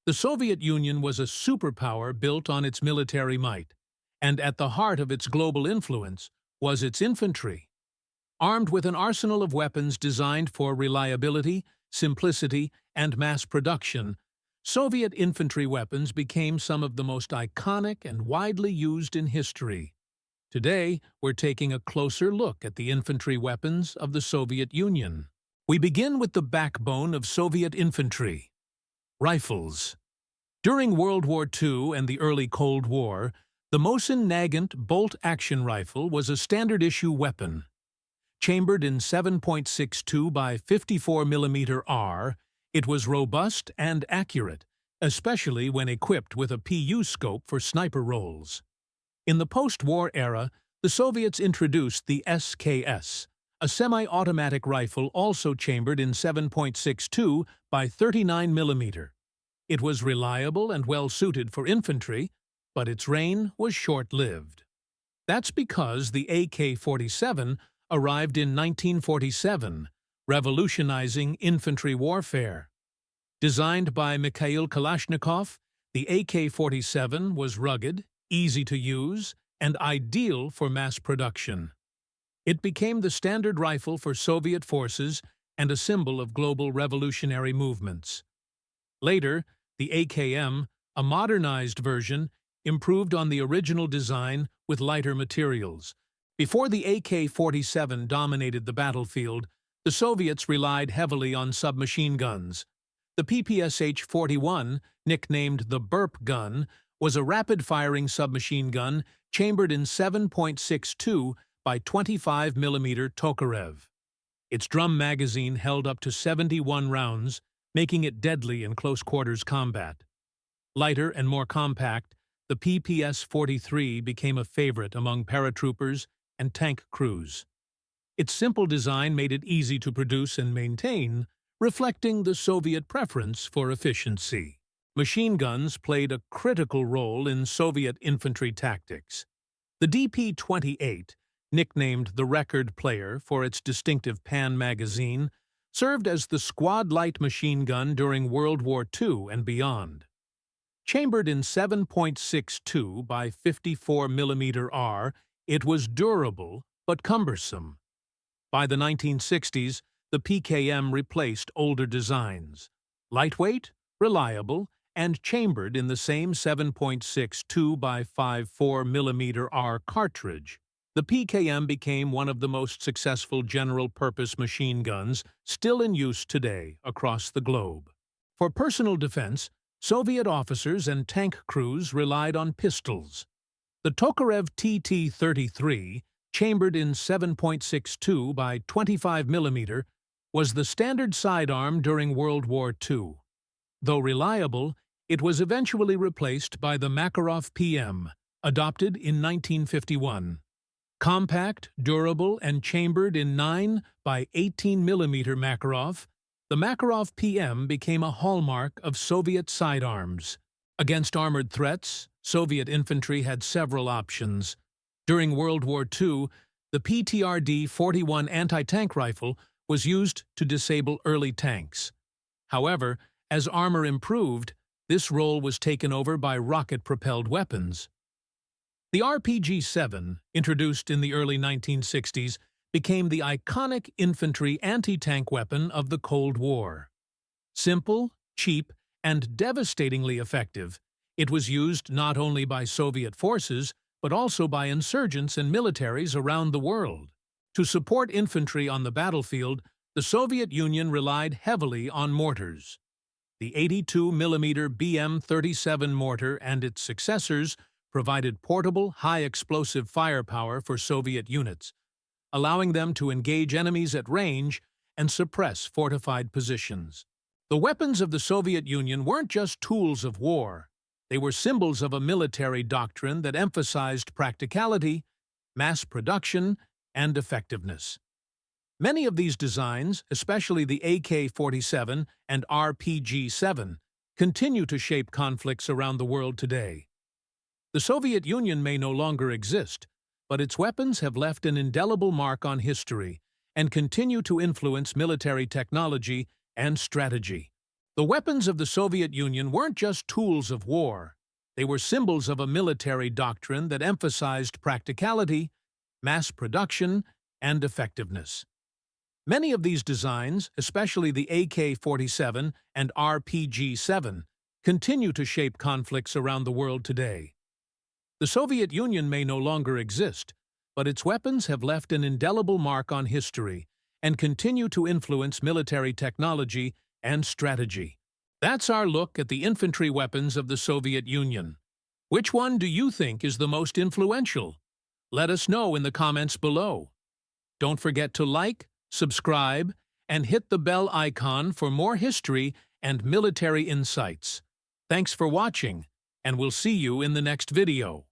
The Soviet Union was a superpower built on its military might, and at the heart of its global influence was its infantry. Armed with an arsenal of weapons designed for reliability, simplicity, and mass production, Soviet infantry weapons became some of the most iconic and widely used in history. Today, we're taking a closer look at the infantry weapons of the Soviet Union. We begin with the backbone of Soviet infantry: rifles. During World War II and the early Cold War, the Mosin-Nagant bolt-action rifle was a standard-issue weapon. Chambered in 7.62 by 54 mm R, it was robust and accurate, especially when equipped with a PU scope for sniper roles. In the post-war era, the Soviets introduced the SKS, a semi-automatic rifle also chambered in 7.62 by 39 mm. It was reliable and well-suited for infantry, but its reign was short-lived. That's because the AK-47 arrived in 1947, revolutionizing infantry warfare. Designed by Mikhail Kalashnikov, the AK-47 was rugged, easy to use, and ideal for mass production. It became the standard rifle for Soviet forces and a symbol of global revolutionary movements. Later, the AKM, a modernized version, improved on the original design with lighter materials. Before the AK-47 dominated the battlefield, the Soviets relied heavily on submachine guns. The PPSH-41, nicknamed the burp gun, was a rapid-firing submachine gun chambered in 7.62 by 25 mm Tokarev. Its drum magazine held up to 71 rounds, making it deadly in close-quarters combat. Lighter and more compact, the PPS-43 became a favorite among paratroopers and tank crews. Its simple design made it easy to produce and maintain, reflecting the Soviet preference for efficiency. Machine guns played a critical role in Soviet infantry tactics. The DP-28, nicknamed the Record Player for its distinctive pan magazine, served as the squad light machine gun during World War II and beyond. Chambered in 7.62 by 54 mm R, it was durable but cumbersome. By the 1960s, the PKM replaced older designs. Lightweight, reliable, and chambered in the same 7.62 by 54 mm R cartridge, the PKM became one of the most successful general-purpose machine guns still in use today across the globe. For personal defense, Soviet officers and tank crews relied on pistols. The Tokarev TT-33, chambered in 7.62 by 25 mm, was the standard sidearm during World War II. Though reliable, it was eventually replaced by the Makarov PM, adopted in 1951. Compact, durable, and chambered in 9 by 18 mm Makarov, the Makarov PM became a hallmark of Soviet sidearms. Against armored threats, Soviet infantry had several options. During World War II, the PTRD-41 anti-tank rifle was used to disable early tanks. However, as armor improved, this role was taken over by rocket-propelled weapons. The RPG-7, introduced in the early 1960s, became the iconic infantry anti-tank weapon of the Cold War. Simple, cheap, and devastatingly effective, it was used not only by Soviet forces, but also by insurgents and militaries around the world. To support infantry on the battlefield, the Soviet Union relied heavily on mortars. The 82 mm BM-37 mortar and its successors provided portable, high-explosive firepower for Soviet units, allowing them to engage enemies at range and suppress fortified positions. The weapons of the Soviet Union weren't just tools of war. They were symbols of a military doctrine that emphasized practicality, mass production, and effectiveness. Many of these designs, especially the AK-47 and RPG-7, continue to shape conflicts around the world today. The Soviet Union may no longer exist, but its weapons have left an indelible mark on history and continue to influence military technology and strategy. The weapons of the Soviet Union weren't just tools of war. They were symbols of a military doctrine that emphasized practicality, mass production, and effectiveness. Many of these designs, especially the AK-47 and RPG-7, continue to shape conflicts around the world today. The Soviet Union may no longer exist, but its weapons have left an indelible mark on history and continue to influence military technology and strategy. That's our look at the infantry weapons of the Soviet Union. Which one do you think is the most influential? Let us know in the comments below. Don't forget to like, subscribe, and hit the bell icon for more history and military insights. Thanks for watching, and we'll see you in the next video.